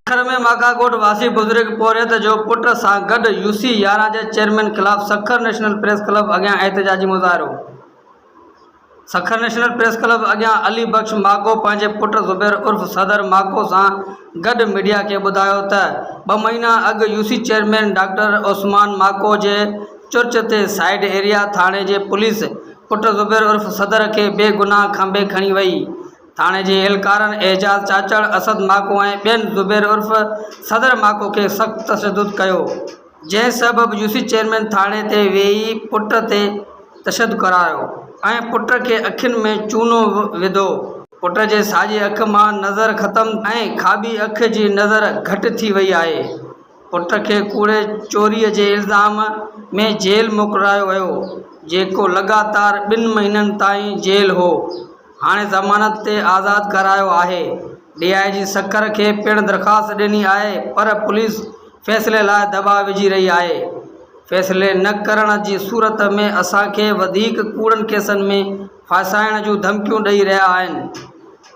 सखर में माकाकोट वासी बुजुर्ग पोरियत जो पुट सां गॾु यूसी 11 जे चेयरमैन खिलाफ़ सखर नेशनल प्रेस क्लब अॻियां एहतजाजी मुज़ाहिरो। सखर नेशनल प्रेस क्लब अॻियां अली बख्श माको पंहिंजे पुट ज़ुबैर उर्फ़ सदर माको सां गॾु मीडिया खे ॿुधायो त 2 महीना अॻु यूसी चेयरमैन डॉक्टर ओस्मान माको जे चुर्च ते साइड एरिया थाणे जे पुलिस पुट ज़ुबैर उर्फ़ सदर खे बेगुनाह खंबे खणी वई। थाणे जे एहलकारनि एजाज़ चाचड़ असद माको ऐं ॿियनि ज़ुबैर उर्फ़ सदर माको खे सख़्तु तशद्दुद कयो, जंहिं सबबि यूसी चेयरमैन थाणे ते वेही पुट ते तशद्दुद करायो ऐं पुट खे अखियुनि में चूनो विधो। पुट जे साॼी अख मां नज़र ख़तमु ऐं खाॿी अख जी नज़र घटि थी वई आहे। पुट खे कूड़े चोरीअ जे इल्ज़ाम में जेल मोकिलायो वियो, जेको लगातार 2 महीननि ताईं जेल हो। हाणे ज़मानत ते आज़ादु करायो आहे। DIG सखर खे पिणु दरख़्वास्त ॾिनी आहे, पर पुलिस फ़ैसिले लाइ दबाव विझी रही आहे। फ़ैसिले न करण जी सूरत में असांखे वधीक कूड़नि केसनि में फासाइण जूं धमकियूं ॾेई रहिया आहिनि।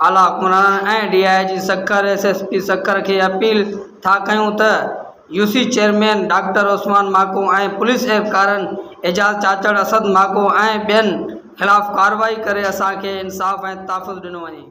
आला हुकुमरान ऐं DIG सखर SSP सखर खे अपील था कयूं त यूसी चेयरमैन डॉक्टर ओस्मान माको ऐं पुलिस एहलकारनि एजाज़ चाचड़ असद माको ऐं ॿियनि खिलाफ़ कार्रवाई करे असांखे इंसाफ़ ऐं तहफ़्फ़ुज़ ॾिनो वञे।